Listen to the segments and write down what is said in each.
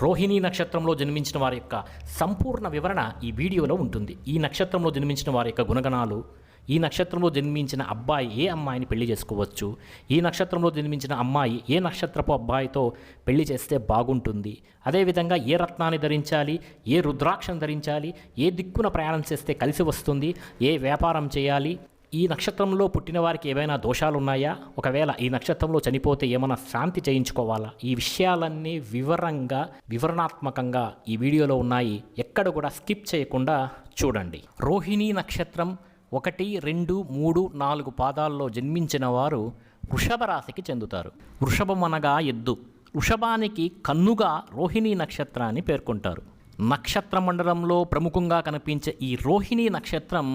రోహిణీ నక్షత్రంలో జన్మించిన వారి యొక్క సంపూర్ణ వివరణ ఈ వీడియోలో ఉంటుంది. ఈ నక్షత్రంలో జన్మించిన వారి యొక్క గుణగణాలు, ఈ నక్షత్రంలో జన్మించిన అబ్బాయి ఏ అమ్మాయిని పెళ్లి చేసుకోవచ్చు, ఈ నక్షత్రంలో జన్మించిన అమ్మాయి ఏ నక్షత్రపు అబ్బాయితో పెళ్లి చేస్తే బాగుంటుంది, అదేవిధంగా ఏ రత్నాన్ని ధరించాలి, ఏ రుద్రాక్షను ధరించాలి, ఏ దిక్కున ప్రయాణం చేస్తే కలిసి వస్తుంది, ఏ వ్యాపారం చేయాలి, ఈ నక్షత్రంలో పుట్టిన వారికి ఏవైనా దోషాలు ఉన్నాయా, ఒకవేళ ఈ నక్షత్రంలో చనిపోతే ఏమైనా శాంతి చేయించుకోవాలా, ఈ విషయాలన్నీ వివరణాత్మకంగా ఈ వీడియోలో ఉన్నాయి. ఎక్కడ కూడా స్కిప్ చేయకుండా చూడండి. రోహిణీ నక్షత్రం 1, 2, 3, 4 పాదాల్లో జన్మించిన వారు వృషభ రాశికి చెందుతారు. వృషభం అనగా ఎద్దు. వృషభానికి కన్నుగా రోహిణీ నక్షత్రాన్ని పేర్కొంటారు. నక్షత్ర మండలంలో ప్రముఖంగా కనిపించే ఈ రోహిణీ నక్షత్రం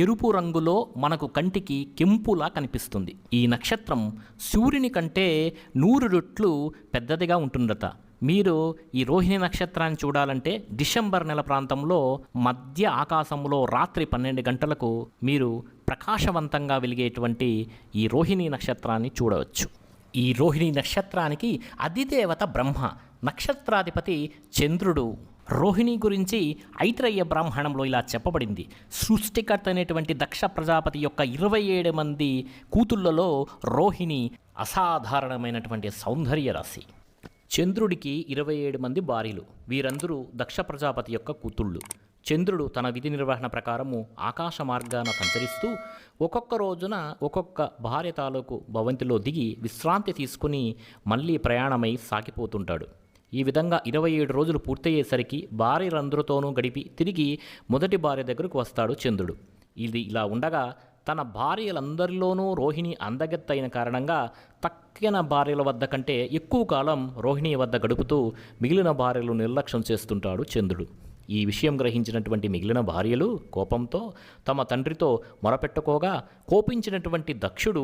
ఎరుపు రంగులో మనకు కంటికి కెంపులా కనిపిస్తుంది. ఈ నక్షత్రం సూర్యుని కంటే 100 రెట్లు పెద్దదిగా ఉంటుందట. మీరు ఈ రోహిణీ నక్షత్రాన్ని చూడాలంటే డిసెంబర్ నెల ప్రాంతంలో మధ్య ఆకాశంలో రాత్రి 12 గంటలకు మీరు ప్రకాశవంతంగా వెలిగేటువంటి ఈ రోహిణీ నక్షత్రాన్ని చూడవచ్చు. ఈ రోహిణీ నక్షత్రానికి అధిదేవత బ్రహ్మ, నక్షత్రాధిపతి చంద్రుడు. రోహిణి గురించి ఐత్రేయ బ్రాహ్మణంలో ఇలా చెప్పబడింది. సృష్టికర్త అనేటువంటి దక్ష ప్రజాపతి యొక్క 27 మంది కూతుళ్లలో రోహిణి అసాధారణమైనటువంటి సౌందర్య రాశి. చంద్రుడికి 27 మంది భార్యలు. వీరందరూ దక్ష ప్రజాపతి యొక్క కూతుళ్ళు. చంద్రుడు తన విధి నిర్వహణ ప్రకారము ఆకాశ మార్గాన సంచరిస్తూ ఒక్కొక్క రోజున ఒక్కొక్క భార్య తాలూకు భవంతిలో దిగి విశ్రాంతి తీసుకుని మళ్ళీ ప్రయాణమై సాగిపోతుంటాడు. ఈ విధంగా 27 రోజులు పూర్తయ్యేసరికి భార్యలందరితోనూ గడిపి తిరిగి మొదటి భార్య దగ్గరకు వస్తాడు చంద్రుడు. ఇది ఇలా ఉండగా తన భార్యలందరిలోనూ రోహిణి అందగత్తైన కారణంగా తక్కిన భార్యల వద్ద కంటే ఎక్కువ కాలం రోహిణి వద్ద గడుపుతూ మిగిలిన భార్యలు నిర్లక్ష్యం చేస్తుంటాడు చంద్రుడు. ఈ విషయం గ్రహించినటువంటి మిగిలిన భార్యలు కోపంతో తమ తండ్రితో మొరపెట్టుకోగా కోపించినటువంటి దక్షుడు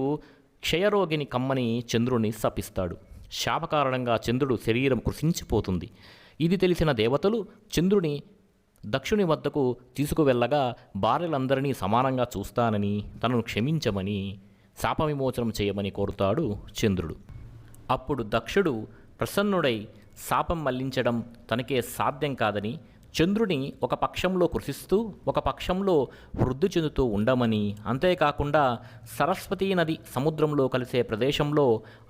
క్షయరోగిని కమ్మని చంద్రుని శపిస్తాడు. శాపకారణంగా చంద్రుడు శరీరం కృషించిపోతుంది. ఇది తెలిసిన దేవతలు చంద్రుని దక్షుని వద్దకు తీసుకువెళ్ళగా భార్యలందరినీ సమానంగా చూస్తానని, తనను క్షమించమని, శాప విమోచనం చేయమని కోరుతాడు చంద్రుడు. అప్పుడు దక్షుడు ప్రసన్నుడై శాపం మళ్లించడం తనకే సాధ్యం కాదని, చంద్రుని ఒక పక్షంలో కృషిస్తూ ఒక పక్షంలో వృద్ధి చెందుతూ ఉండమని, అంతేకాకుండా సరస్వతీ నది సముద్రంలో కలిసే ప్రదేశంలో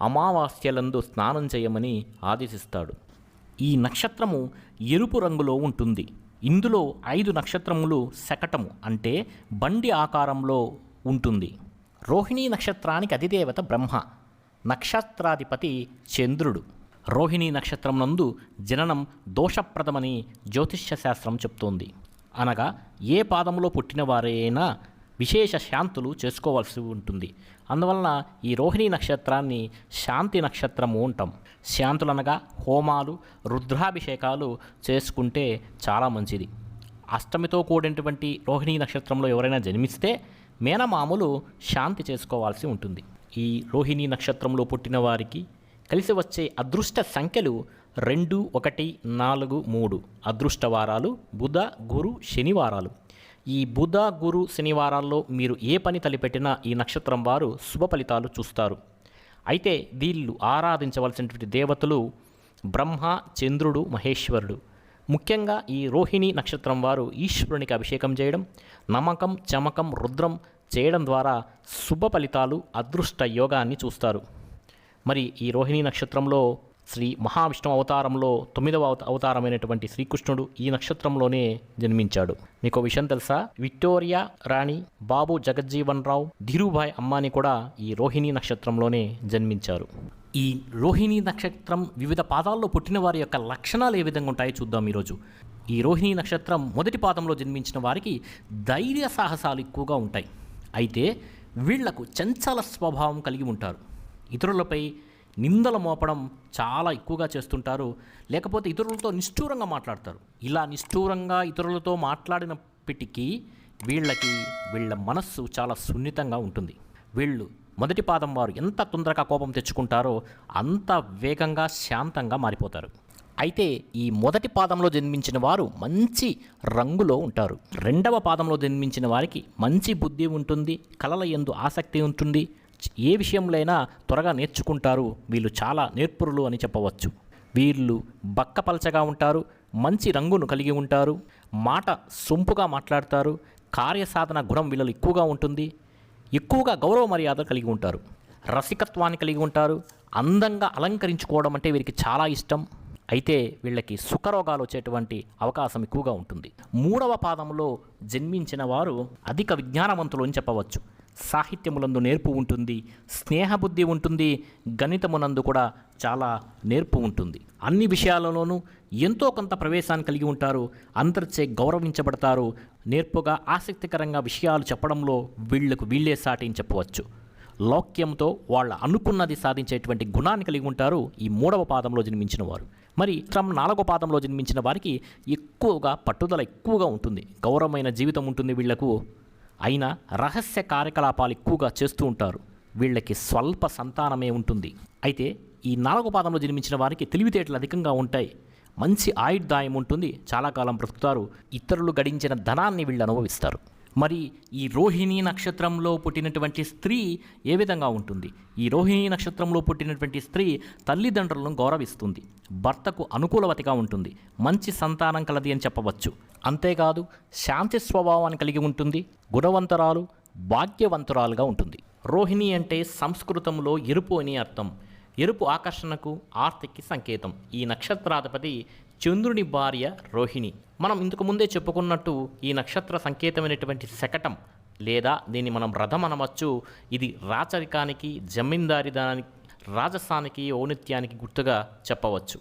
అమావాస్యలందు స్నానం చేయమని ఆదేశిస్తాడు. ఈ నక్షత్రము ఎరుపు రంగులో ఉంటుంది. ఇందులో 5 నక్షత్రములు శకటము అంటే బండి ఆకారంలో ఉంటుంది. రోహిణీ నక్షత్రానికి అధిదేవత బ్రహ్మ, నక్షత్రాధిపతి చంద్రుడు. రోహిణీ నక్షత్రం నందు జననం దోషప్రదమని జ్యోతిష్య శాస్త్రం చెప్తోంది. అనగా ఏ పాదంలో పుట్టిన వారైనా విశేష శాంతులు చేసుకోవాల్సి ఉంటుంది. అందువలన ఈ రోహిణీ నక్షత్రాన్ని శాంతి నక్షత్రము అంటాం. శాంతులు అనగా హోమాలు, రుద్రాభిషేకాలు చేసుకుంటే చాలా మంచిది. అష్టమితో కూడినటువంటి రోహిణీ నక్షత్రంలో ఎవరైనా జన్మిస్తే మేనమామలు శాంతి చేసుకోవాల్సి ఉంటుంది. ఈ రోహిణీ నక్షత్రంలో పుట్టిన వారికి కలిసి వచ్చే అదృష్ట సంఖ్యలు 2, 1, 4, 3. అదృష్ట వారాలు బుధ, గురు, శనివారాలు. ఈ బుధ, గురు, శనివారాల్లో మీరు ఏ పని తలపెట్టినా ఈ నక్షత్రం వారు శుభ ఫలితాలు చూస్తారు. అయితే వీళ్ళు ఆరాధించవలసినటువంటి దేవతలు బ్రహ్మ, చంద్రుడు, మహేశ్వరుడు. ముఖ్యంగా ఈ రోహిణీ నక్షత్రం వారు ఈశ్వరునికి అభిషేకం చేయడం, నమకం, చమకం, రుద్రం చేయడం ద్వారా శుభ ఫలితాలు, అదృష్ట యోగాన్ని చూస్తారు. మరి ఈ రోహిణీ నక్షత్రంలో శ్రీ మహావిష్ణు అవతారంలో 9వ అవతారమైనటువంటి శ్రీకృష్ణుడు ఈ నక్షత్రంలోనే జన్మించాడు. మీకు విషయం తెలుసా? విక్టోరియా రాణి, బాబు జగజ్జీవన్ రావు, ధీరుభాయ్ అమ్మాని కూడా ఈ రోహిణీ నక్షత్రంలోనే జన్మించారు. ఈ రోహిణీ నక్షత్రం వివిధ పాదాల్లో పుట్టిన వారి యొక్క లక్షణాలు ఏ విధంగా ఉంటాయో చూద్దాం ఈరోజు. ఈ రోహిణీ నక్షత్రం మొదటి పాదంలో జన్మించిన వారికి ధైర్య సాహసాలు ఎక్కువగా ఉంటాయి. అయితే వీళ్లకు చంచల స్వభావం కలిగి ఉంటారు. ఇతరులపై నిందలు మోపడం చాలా ఎక్కువగా చేస్తుంటారు. లేకపోతే ఇతరులతో నిష్ఠూరంగా మాట్లాడతారు. ఇలా నిష్ఠూరంగా ఇతరులతో మాట్లాడినప్పటికీ వీళ్ళ మనస్సు చాలా సున్నితంగా ఉంటుంది. వీళ్ళు మొదటి పాదం వారు ఎంత తొందరగా కోపం తెచ్చుకుంటారో అంత వేగంగా శాంతంగా మారిపోతారు. అయితే ఈ మొదటి పాదంలో జన్మించిన వారు మంచి రంగులో ఉంటారు. 2వ పాదంలో జన్మించిన వారికి మంచి బుద్ధి ఉంటుంది, కళల యందు ఆసక్తి ఉంటుంది, ఏ విషయంలో అయినా త్వరగా నేర్చుకుంటారు. వీళ్ళు చాలా నేర్పురులు అని చెప్పవచ్చు. వీళ్ళు బక్కపలచగా ఉంటారు, మంచి రంగును కలిగి ఉంటారు, మాట సొంపుగా మాట్లాడతారు, కార్యసాధన గుణం వీళ్ళలో ఎక్కువగా ఉంటుంది, ఎక్కువగా గౌరవ మర్యాదలు కలిగి ఉంటారు, రసికత్వాన్ని కలిగి ఉంటారు, అందంగా అలంకరించుకోవడం అంటే వీరికి చాలా ఇష్టం. అయితే వీళ్ళకి సుఖరోగాలు వచ్చేటువంటి అవకాశం ఎక్కువగా ఉంటుంది. 3వ పాదంలో జన్మించిన వారు అధిక విజ్ఞానవంతులు అని చెప్పవచ్చు. సాహిత్యములందు నేర్పు ఉంటుంది, స్నేహబుద్ధి ఉంటుంది, గణితమునందు కూడా చాలా నేర్పు ఉంటుంది. అన్ని విషయాలలోనూ ఎంతో కొంత ప్రవేశాన్ని కలిగి ఉంటారు, అందరిచే గౌరవించబడతారు, నేర్పుగా ఆసక్తికరంగా విషయాలు చెప్పడంలో వీళ్లకు వీళ్ళే సాటి అని చెప్పవచ్చు. లౌక్యంతో వాళ్ళ అనుకున్నది సాధించేటువంటి గుణాన్ని కలిగి ఉంటారు ఈ 3వ పాదంలో జన్మించిన వారు. మరి 4వ పాదంలో జన్మించిన వారికి ఎక్కువగా పట్టుదల ఎక్కువగా ఉంటుంది, గౌరవమైన జీవితం ఉంటుంది వీళ్లకు. అయినా రహస్య కార్యకలాపాలు ఎక్కువగా చేస్తూ ఉంటారు. వీళ్ళకి స్వల్ప సంతానమే ఉంటుంది. అయితే ఈ 4వ పాదంలో జన్మించిన వారికి తెలివితేటలు అధికంగా ఉంటాయి, మంచి ఆయుర్దాయం ఉంటుంది, చాలా కాలం బ్రతుకుతారు, ఇతరులు గడించిన ధనాన్ని వీళ్ళు అనుభవిస్తారు. మరి ఈ రోహిణీ నక్షత్రంలో పుట్టినటువంటి స్త్రీ ఏ విధంగా ఉంటుంది? ఈ రోహిణీ నక్షత్రంలో పుట్టినటువంటి స్త్రీ తల్లిదండ్రులను గౌరవిస్తుంది, భర్తకు అనుకూలవతిగా ఉంటుంది, మంచి సంతానం కలది అని చెప్పవచ్చు. అంతేకాదు శాంతి స్వభావాన్ని కలిగి ఉంటుంది, గుణవంతరాలు, భాగ్యవంతురాలుగా ఉంటుంది. రోహిణి అంటే సంస్కృతంలో ఎరుపు అని అర్థం. ఎరుపు ఆకర్షణకు, ఆర్తికి సంకేతం. ఈ నక్షత్రాధిపతి చంద్రుని భార్య రోహిణి. మనం ఇంతకు ముందే చెప్పుకున్నట్టు ఈ నక్షత్ర సంకేతమైనటువంటి శకటం లేదా దీన్ని మనం రథం అనవచ్చు. ఇది రాచరికానికి, జమీందారిదానికి, రాజస్థానికి, ఔన్నత్యానికి గుర్తుగా చెప్పవచ్చు.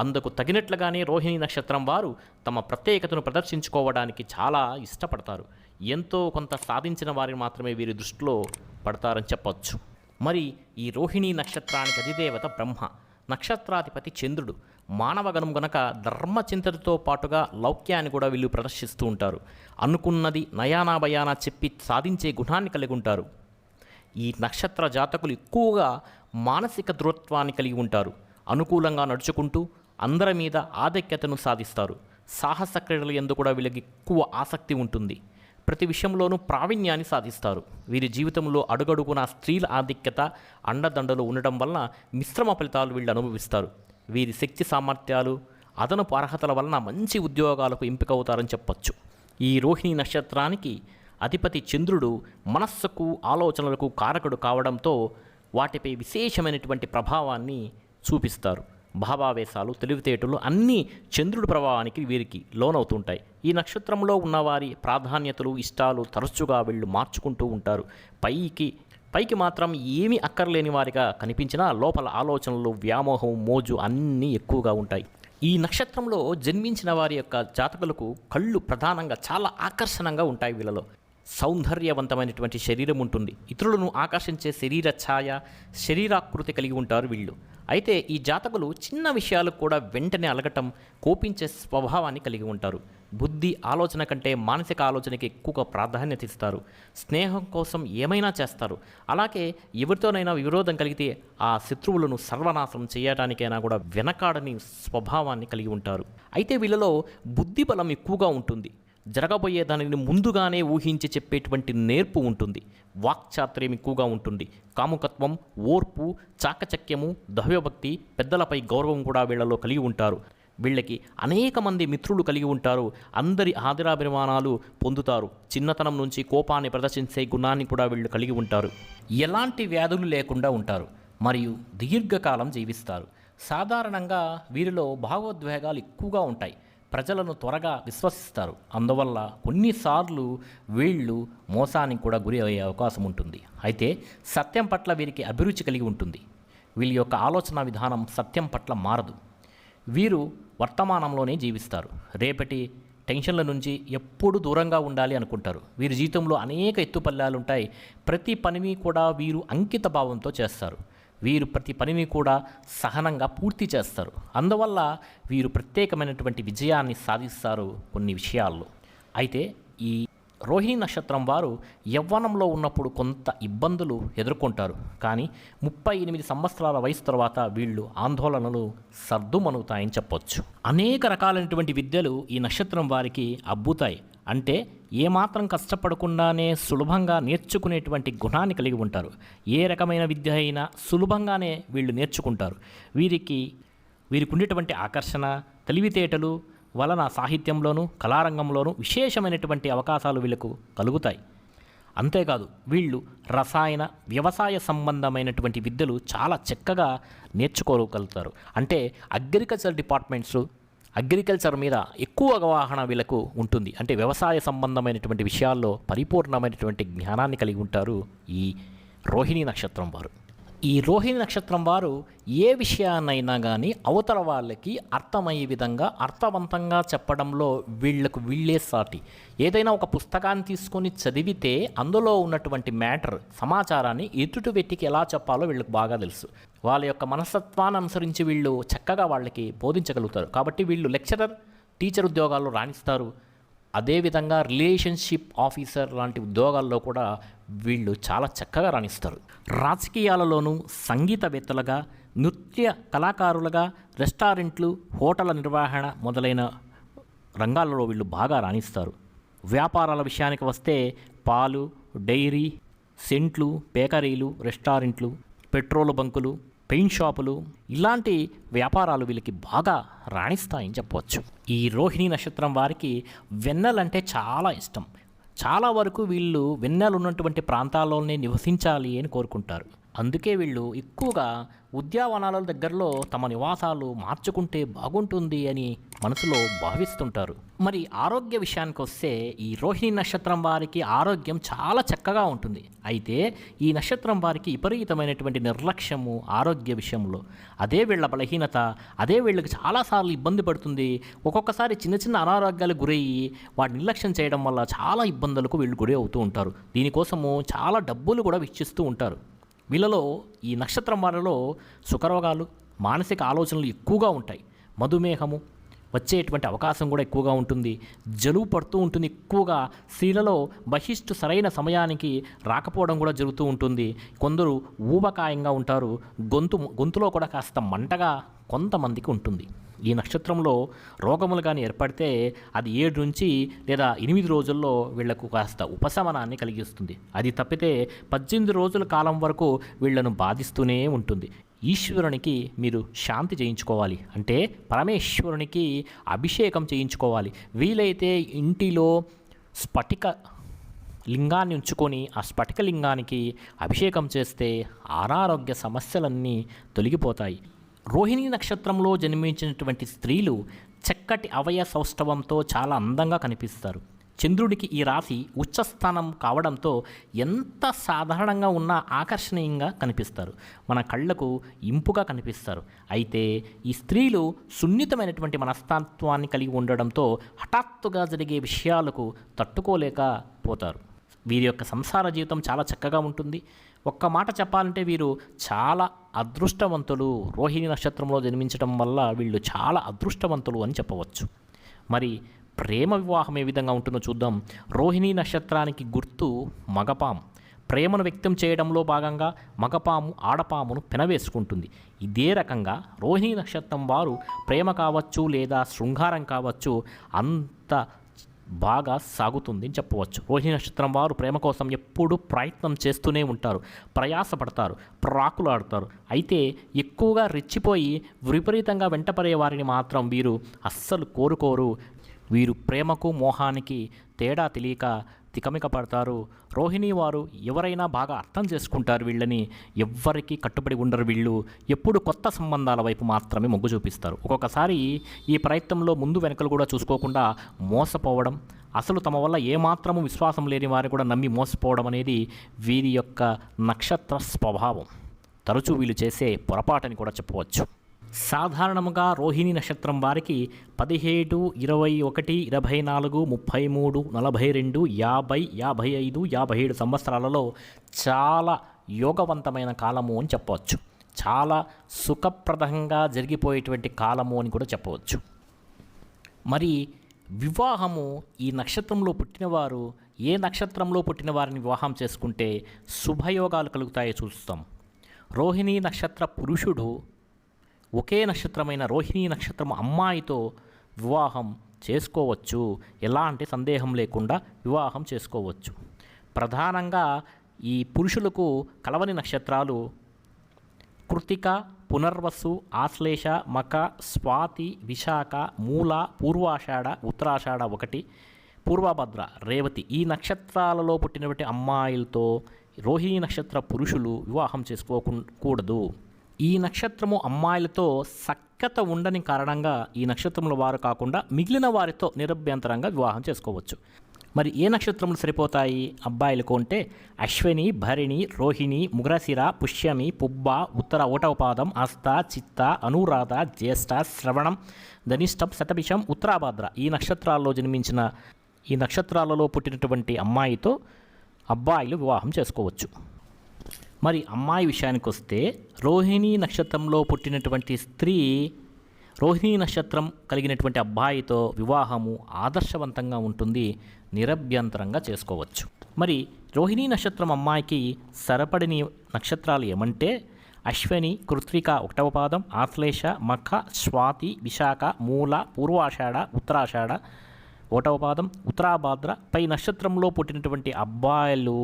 అందుకు తగినట్లుగానే రోహిణి నక్షత్రం వారు తమ ప్రత్యేకతను ప్రదర్శించుకోవడానికి చాలా ఇష్టపడతారు. ఎంతో కొంత సాధించిన వారిని మాత్రమే వీరి దృష్టిలో పడతారని చెప్పవచ్చు. మరి ఈ రోహిణీ నక్షత్రానికి అధిదేవత బ్రహ్మ, నక్షత్రాధిపతి చంద్రుడు. మానవగణం గనక ధర్మచింతనతో పాటుగా లౌక్యాన్ని కూడా వీళ్ళు ప్రదర్శిస్తూ ఉంటారు. అనుకున్నది నయానా భయానా చెప్పి సాధించే గుణాన్ని కలిగి ఉంటారు. ఈ నక్షత్ర జాతకులు ఎక్కువగా మానసిక దృఢత్వాన్ని కలిగి ఉంటారు. అనుకూలంగా నడుచుకుంటూ అందరి మీద ఆధిక్యతను సాధిస్తారు. సాహస క్రీడలు యందు కూడా వీళ్ళకి ఎక్కువ ఆసక్తి ఉంటుంది. ప్రతి విషయంలోనూ ప్రావీణ్యాన్ని సాధిస్తారు. వీరి జీవితంలో అడుగడుగున స్త్రీల ఆధిక్యత, అండదండలు ఉండడం వలన మిశ్రమ ఫలితాలు వీళ్ళు అనుభవిస్తారు. వీరి శక్తి సామర్థ్యాలు, అదనపు అర్హతల వలన మంచి ఉద్యోగాలకు ఎంపిక అవుతారని చెప్పచ్చు. ఈ రోహిణీ నక్షత్రానికి అధిపతి చంద్రుడు మనస్సుకు, ఆలోచనలకు కారకుడు కావడంతో వాటిపై విశేషమైనటువంటి ప్రభావాన్ని చూపిస్తారు. భావావేశాలు, తెలివితేటలు అన్నీ చంద్రుడి ప్రభావానికి వీరికి లోనవుతుంటాయి. ఈ నక్షత్రంలో ఉన్నవారి ప్రాధాన్యతలు, ఇష్టాలు తరచుగా వీళ్ళు మార్చుకుంటూ ఉంటారు. పైకి మాత్రం ఏమీ అక్కర్లేని వారిగా కనిపించినా లోపల ఆలోచనలు, వ్యామోహం, మోజు అన్నీ ఎక్కువగా ఉంటాయి. ఈ నక్షత్రంలో జన్మించిన వారి యొక్క జాతకులకు కళ్ళు ప్రధానంగా చాలా ఆకర్షణంగా ఉంటాయి. వీళ్ళలో సౌందర్యవంతమైనటువంటి శరీరం ఉంటుంది. ఇతరులను ఆకర్షించే శరీర ఛాయ, శరీరాకృతి కలిగి ఉంటారు వీళ్ళు. అయితే ఈ జాతకులు చిన్న విషయాలకు కూడా వెంటనే అలగటం, కోపించే స్వభావాన్ని కలిగి ఉంటారు. బుద్ధి, ఆలోచన కంటే మానసిక ఆలోచనకి ఎక్కువగా ప్రాధాన్యత ఇస్తారు. స్నేహం కోసం ఏమైనా చేస్తారు. అలాగే ఎవరితోనైనా విరోధం కలిగితే ఆ శత్రువులను సర్వనాశనం చేయడానికైనా కూడా వెనకాడని స్వభావాన్ని కలిగి ఉంటారు. అయితే వీళ్ళలో బుద్ధి బలం ఎక్కువగా ఉంటుంది. జరగబోయే దానిని ముందుగానే ఊహించి చెప్పేటువంటి నేర్పు ఉంటుంది. వాక్చాతుర్యం ఎక్కువగా ఉంటుంది. కాముకత్వం, ఓర్పు, చాకచక్యము, దైవభక్తి, పెద్దలపై గౌరవం కూడా వీళ్ళలో కలిగి ఉంటారు. వీళ్ళకి అనేక మంది మిత్రులు కలిగి ఉంటారు. అందరి ఆదరాభిమానాలు పొందుతారు. చిన్నతనం నుంచి కోపాన్ని ప్రదర్శించే గుణాన్ని కూడా వీళ్ళు కలిగి ఉంటారు. ఎలాంటి వ్యాధులు లేకుండా ఉంటారు మరియు దీర్ఘకాలం జీవిస్తారు. సాధారణంగా వీరిలో భావోద్వేగాలు ఎక్కువగా ఉంటాయి. ప్రజలను త్వరగా విశ్వసిస్తారు. అందువల్ల కొన్నిసార్లు వీళ్ళు మోసానికి కూడా గురి అయ్యే అవకాశం ఉంటుంది. అయితే సత్యం పట్ల వీరికి అభిరుచి కలిగి ఉంటుంది. వీళ్ళ యొక్క ఆలోచన విధానం సత్యం పట్ల మారదు. వీరు వర్తమానంలోనే జీవిస్తారు. రేపటి టెన్షన్ల నుంచి ఎప్పుడు దూరంగా ఉండాలి అనుకుంటారు. వీరి జీవితంలో అనేక ఎత్తుపల్లాలు ఉంటాయి. ప్రతి పనిని కూడా వీరు అంకిత భావంతో చేస్తారు. వీరు ప్రతి పనిని కూడా సహనంగా పూర్తి చేస్తారు. అందువల్ల వీరు ప్రత్యేకమైనటువంటి విజయాన్ని సాధిస్తారు కొన్ని విషయాల్లో. అయితే ఈ రోహిణీ నక్షత్రం వారు యవ్వనంలో ఉన్నప్పుడు కొంత ఇబ్బందులు ఎదుర్కొంటారు. కానీ 38 సంవత్సరాల వయసు తర్వాత వీళ్ళు ఆందోళనలు సర్దుమణుగుతాయని చెప్పొచ్చు. అనేక రకాలైనటువంటి విద్యలు ఈ నక్షత్రం వారికి అబ్బుతాయి. అంటే ఏమాత్రం కష్టపడకుండానే సులభంగా నేర్చుకునేటువంటి గుణాన్ని కలిగి ఉంటారు. ఏ రకమైన విద్య అయినా సులభంగానే వీళ్ళు నేర్చుకుంటారు. వీరికి వీరికి ఉండేటువంటి ఆకర్షణ, తెలివితేటలు వలన సాహిత్యంలోనూ కళారంగంలోనూ విశేషమైనటువంటి అవకాశాలు వీళ్ళకు కలుగుతాయి. అంతేకాదు వీళ్ళు రసాయన వ్యవసాయ సంబంధమైనటువంటి విద్యలు చాలా చక్కగా నేర్చుకోగలుగుతారు. అంటే అగ్రికల్చర్ మీద ఎక్కువ అవగాహన వీళ్ళకు ఉంటుంది. అంటే వ్యవసాయ సంబంధమైనటువంటి విషయాల్లో పరిపూర్ణమైనటువంటి జ్ఞానాన్ని కలిగి ఉంటారు ఈ రోహిణీ నక్షత్రం వారు. ఈ రోహిణి నక్షత్రం వారు ఏ విషయాన్నైనా కానీ అవతల వాళ్ళకి అర్థమయ్యే విధంగా అర్థవంతంగా చెప్పడంలో వీళ్లకు వీళ్ళే సాటి. ఏదైనా ఒక పుస్తకాన్ని తీసుకొని చదివితే అందులో ఉన్నటువంటి సమాచారాన్ని ఎదుటి వ్యక్తికి ఎలా చెప్పాలో వీళ్ళకి బాగా తెలుసు. వాళ్ళ యొక్క మనస్తత్వాన్ని అనుసరించి వీళ్ళు చక్కగా వాళ్ళకి బోధించగలుగుతారు. కాబట్టి వీళ్ళు లెక్చరర్, టీచర్ ఉద్యోగాల్లో రాణిస్తారు. అదేవిధంగా రిలేషన్షిప్ ఆఫీసర్ లాంటి ఉద్యోగాల్లో కూడా వీళ్ళు చాలా చక్కగా రాణిస్తారు. రాజకీయాలలోనూ సంగీతవేత్తలుగా, నృత్య కళాకారులుగా, రెస్టారెంట్లు, హోటళ్ల నిర్వహణ మొదలైన రంగాలలో వీళ్ళు బాగా రాణిస్తారు. వ్యాపారాల విషయానికి వస్తే పాలు, డైరీ, సెంట్లు, బేకరీలు, రెస్టారెంట్లు, పెట్రోల్ బంకులు, పెయింట్ షాపులు ఇలాంటి వ్యాపారాలు వీళ్ళకి బాగా రాణిస్తాయని చెప్పవచ్చు. ఈ రోహిణీ నక్షత్రం వారికి వెన్నెలంటే చాలా ఇష్టం. చాలా వరకు వీళ్ళు వెన్నెలు ఉన్నటువంటి ప్రాంతాల్లోనే నివసించాలి అని కోరుకుంటారు. అందుకే వీళ్ళు ఎక్కువగా ఉద్యానవనాల దగ్గరలో తమ నివాసాలు మార్చుకుంటే బాగుంటుంది అని మనసులో భావిస్తుంటారు. మరి ఆరోగ్య విషయానికి వస్తే ఈ రోహిణీ నక్షత్రం వారికి ఆరోగ్యం చాలా చక్కగా ఉంటుంది. అయితే ఈ నక్షత్రం వారికి విపరీతమైనటువంటి నిర్లక్ష్యము ఆరోగ్య విషయంలో, అదే వీళ్ళ బలహీనత, అదే వీళ్ళకి చాలాసార్లు ఇబ్బంది పడుతుంది. ఒక్కొక్కసారి చిన్న చిన్న అనారోగ్యాలకు గురయ్యి వాటి నిర్లక్ష్యం చేయడం వల్ల చాలా ఇబ్బందులకు వీళ్ళు గురి అవుతూ ఉంటారు. దీనికోసము చాలా డబ్బులు కూడా వెచ్చిస్తూ ఉంటారు. వీళ్ళలో ఈ నక్షత్రం వారిలో సుఖరోగాలు, మానసిక ఆలోచనలు ఎక్కువగా ఉంటాయి. మధుమేహము వచ్చేటువంటి అవకాశం కూడా ఎక్కువగా ఉంటుంది. జలుబు పడుతూ ఉంటుంది. ఎక్కువగా స్త్రీలలో బహిష్టు సరైన సమయానికి రాకపోవడం కూడా జరుగుతూ ఉంటుంది. కొందరు ఊబకాయంగా ఉంటారు. గొంతులో కూడా కాస్త మంటగా కొంతమందికి ఉంటుంది. ఈ నక్షత్రంలో రోగములు కానీ ఏర్పడితే అది 7 నుంచి లేదా 8 రోజుల్లో వీళ్లకు కాస్త ఉపశమనాన్ని కలిగిస్తుంది. అది తప్పితే 18 రోజుల కాలం వరకు వీళ్లను బాధిస్తూనే ఉంటుంది. ఈశ్వరునికి మీరు శాంతి చేయించుకోవాలి, అంటే పరమేశ్వరునికి అభిషేకం చేయించుకోవాలి. వీలైతే ఇంటిలో స్ఫటిక లింగాన్ని ఉంచుకొని ఆ స్ఫటిక లింగానికి అభిషేకం చేస్తే అనారోగ్య సమస్యలన్నీ తొలగిపోతాయి. రోహిణీ నక్షత్రంలో జన్మించినటువంటి స్త్రీలు చక్కటి అవయ సౌష్ఠవంతో చాలా అందంగా కనిపిస్తారు. చంద్రుడికి ఈ రాశి ఉచ్చస్థానం కావడంతో ఎంత సాధారణంగా ఉన్నా ఆకర్షణీయంగా కనిపిస్తారు. మన కళ్ళకు ఇంపుగా కనిపిస్తారు. అయితే ఈ స్త్రీలు సున్నితమైనటువంటి మనస్తత్వాన్ని కలిగి ఉండడంతో హఠాత్తుగా జరిగే విషయాలకు తట్టుకోలేకపోతారు. వీరి యొక్క సంసార జీవితం చాలా చక్కగా ఉంటుంది. ఒక్క మాట చెప్పాలంటే వీరు చాలా అదృష్టవంతులు. రోహిణీ నక్షత్రంలో జన్మించడం వల్ల వీళ్ళు చాలా అదృష్టవంతులు అని చెప్పవచ్చు. మరి ప్రేమ వివాహం ఏ విధంగా ఉంటుందో చూద్దాం. రోహిణీ నక్షత్రానికి గుర్తు మగపాము. ప్రేమను వ్యక్తం చేయడంలో భాగంగా మగపాము ఆడపామును పెనవేసుకుంటుంది. ఇదే రకంగా రోహిణీ నక్షత్రం వారు ప్రేమ కావచ్చు లేదా శృంగారం కావచ్చు అంత బాగా సాగుతుంది అని చెప్పవచ్చు. రోహిణీ నక్షత్రం వారు ప్రేమ కోసం ఎప్పుడూ ప్రయత్నం చేస్తూనే ఉంటారు, ప్రయాసపడతారు, ప్రాకులాడతారు. అయితే ఎక్కువగా రెచ్చిపోయి విపరీతంగా వెంటపడే వారిని మాత్రం వీరు అస్సలు కోరుకోరు. వీరు ప్రేమకు మోహానికి తేడా తెలియక తికమిక పడతారు. రోహిణీ వారు ఎవరైనా బాగా అర్థం చేసుకుంటారు. వీళ్ళని ఎవ్వరికీ కట్టుబడి ఉండరు. వీళ్ళు ఎప్పుడు కొత్త సంబంధాల వైపు మాత్రమే మొగ్గు చూపిస్తారు. ఒక్కొక్కసారి ఈ ప్రయత్నంలో ముందు వెనకలు కూడా చూసుకోకుండా మోసపోవడం, అసలు తమ వల్ల ఏమాత్రము విశ్వాసం లేని వారు కూడా నమ్మి మోసపోవడం అనేది వీరి యొక్క నక్షత్ర స్వభావం. తరచూ వీళ్ళు చేసే పొరపాటని కూడా చెప్పవచ్చు. సాధారణంగా రోహిణీ నక్షత్రం వారికి 17, 21, 24, 33, 42, 50, 55, 57 సంవత్సరాలలో చాలా యోగవంతమైన కాలము అని చెప్పవచ్చు. చాలా సుఖప్రదంగా జరిగిపోయేటువంటి కాలము అని కూడా చెప్పవచ్చు. మరి వివాహము ఈ నక్షత్రంలో పుట్టినవారు ఏ నక్షత్రంలో పుట్టిన వారిని వివాహం చేసుకుంటే శుభయోగాలు కలుగుతాయో చూస్తాం. రోహిణీ నక్షత్ర పురుషుడు ఒకే నక్షత్రమైన రోహిణీ నక్షత్రం అమ్మాయితో వివాహం చేసుకోవచ్చు. ఎలాంటి సందేహం లేకుండా వివాహం చేసుకోవచ్చు. ప్రధానంగా ఈ పురుషులకు కలవని నక్షత్రాలు కృత్తిక, పునర్వసు, ఆశ్లేష, మఖ, స్వాతి, విశాఖ, మూల, పూర్వాషాఢ, ఉత్తరాషాఢ 1, పూర్వభద్ర, రేవతి ఈ నక్షత్రాలలో పుట్టినటువంటి అమ్మాయిలతో రోహిణీ నక్షత్ర పురుషులు వివాహం చేసుకోకూడదు. ఈ నక్షత్రము అమ్మాయిలతో సఖ్యత ఉండని కారణంగా ఈ నక్షత్రముల వారు కాకుండా మిగిలిన వారితో నిరభ్యంతరంగా వివాహం చేసుకోవచ్చు. మరి ఏ నక్షత్రములు సరిపోతాయి అబ్బాయిలకు అంటే అశ్విని, భరిణి, రోహిణి, మృగశిర, పుష్యమి, పుబ్బ, ఉత్తర 1వ పాదం, హస్త, చిత్త, అనురాధ, జ్యేష్ఠ, శ్రవణం, ధనిష్టం, శతభిషం, ఉత్తరాభాద్ర ఈ నక్షత్రాలలో పుట్టినటువంటి అమ్మాయితో అబ్బాయిలు వివాహం చేసుకోవచ్చు. మరి అమ్మాయి విషయానికి వస్తే రోహిణీ నక్షత్రంలో పుట్టినటువంటి స్త్రీ రోహిణీ నక్షత్రం కలిగినటువంటి అబ్బాయితో వివాహము ఆదర్శవంతంగా ఉంటుంది, నిరభ్యంతరంగా చేసుకోవచ్చు. మరి రోహిణీ నక్షత్రం అమ్మాయికి సరిపడని నక్షత్రాలు ఏమంటే అశ్విని, కృత్తిక 1వ పాదం, ఆశ్లేష, మఖ, స్వాతి, విశాఖ, మూల, పూర్వాషాఢ, ఉత్తరాషాఢ 1వ పాదం, ఉత్తరాభాద్ర పై నక్షత్రంలో పుట్టినటువంటి అబ్బాయిలు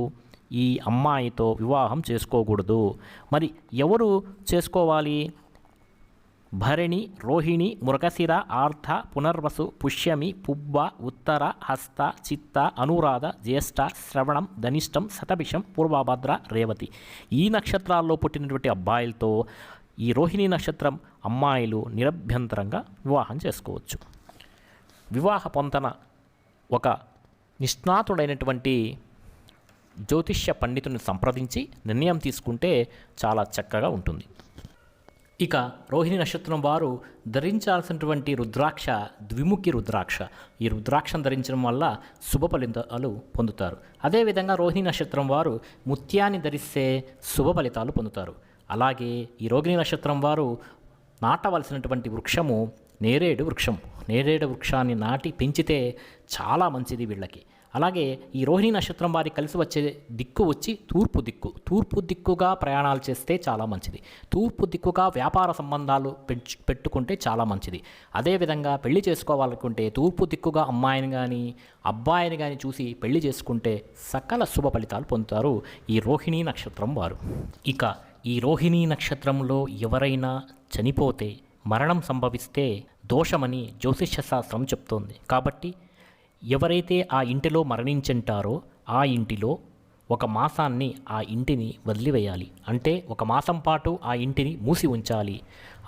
ఈ అమ్మాయితో వివాహం చేసుకోకూడదు. మరి ఎవరు చేసుకోవాలి? భరణి, రోహిణి, మృగశిర, ఆర్ధ, పునర్వసు, పుష్యమి, పుబ్బ, ఉత్తర, హస్త, చిత్త, అనురాధ, జ్యేష్ఠ, శ్రవణం, ధనిష్టం, శతభిషం, పూర్వభద్ర, రేవతి ఈ నక్షత్రాల్లో పుట్టినటువంటి అబ్బాయిలతో ఈ రోహిణీ నక్షత్రం అమ్మాయిలు నిరభ్యంతరంగా వివాహం చేసుకోవచ్చు. వివాహ పొంతన ఒక నిష్ణాతుడైనటువంటి జ్యోతిష్య పండితుని సంప్రదించి నిర్ణయం తీసుకుంటే చాలా చక్కగా ఉంటుంది. ఇక రోహిణీ నక్షత్రం వారు ధరించాల్సినటువంటి రుద్రాక్ష ద్విముఖి రుద్రాక్ష. ఈ రుద్రాక్షను ధరించడం వల్ల శుభ ఫలితాలు పొందుతారు. అదేవిధంగా రోహిణీ నక్షత్రం వారు ముత్యాన్ని ధరిస్తే శుభ ఫలితాలు పొందుతారు. అలాగే ఈ రోహిణీ నక్షత్రం వారు నాటవలసినటువంటి వృక్షము నేరేడు వృక్షం. నేరేడు వృక్షాన్ని నాటి పెంచితే చాలా మంచిది వీళ్ళకి. అలాగే ఈ రోహిణీ నక్షత్రం వారి కలిసి వచ్చే దిక్కు వచ్చి తూర్పు దిక్కు. తూర్పు దిక్కుగా ప్రయాణాలు చేస్తే చాలా మంచిది. తూర్పు దిక్కుగా వ్యాపార సంబంధాలు పెట్టుకుంటే చాలా మంచిది. అదేవిధంగా పెళ్లి చేసుకోవాలనుకుంటే తూర్పు దిక్కుగా అమ్మాయిని కానీ అబ్బాయిని కానీ చూసి పెళ్లి చేసుకుంటే సకల శుభ ఫలితాలు పొందుతారు ఈ రోహిణీ నక్షత్రం వారు. ఇక ఈ రోహిణీ నక్షత్రంలో ఎవరైనా చనిపోతే, మరణం సంభవిస్తే దోషమని జ్యోతిష్య శాస్త్రం చెప్తోంది. కాబట్టి ఎవరైతే ఆ ఇంటిలో మరణించుంటారో ఆ ఇంటిలో 1 మాసాన్ని ఆ ఇంటిని వదిలివేయాలి. అంటే 1 మాసం పాటు ఆ ఇంటిని మూసి ఉంచాలి.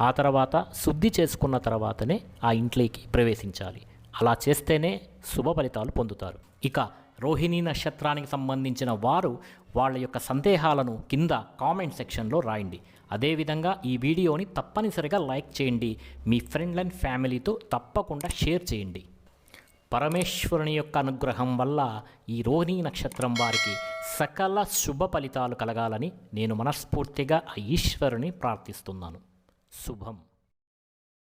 ఆ తర్వాత శుద్ధి చేసుకున్న తర్వాతనే ఆ ఇంట్లోకి ప్రవేశించాలి. అలా చేస్తేనే శుభ ఫలితాలు పొందుతారు. ఇక రోహిణీ నక్షత్రానికి సంబంధించిన వారు వాళ్ళ యొక్క సందేహాలను కింద కామెంట్ సెక్షన్లో రాయండి. అదేవిధంగా ఈ వీడియోని తప్పనిసరిగా లైక్ చేయండి. మీ ఫ్రెండ్ అండ్ ఫ్యామిలీతో తప్పకుండా షేర్ చేయండి. పరమేశ్వరుని యొక్క అనుగ్రహం వల్ల ఈ రోహిణీ నక్షత్రం వారికి సకల శుభ ఫలితాలు కలగాలని నేను మనస్ఫూర్తిగా ఆ ఈశ్వరుని ప్రార్థిస్తున్నాను. శుభం.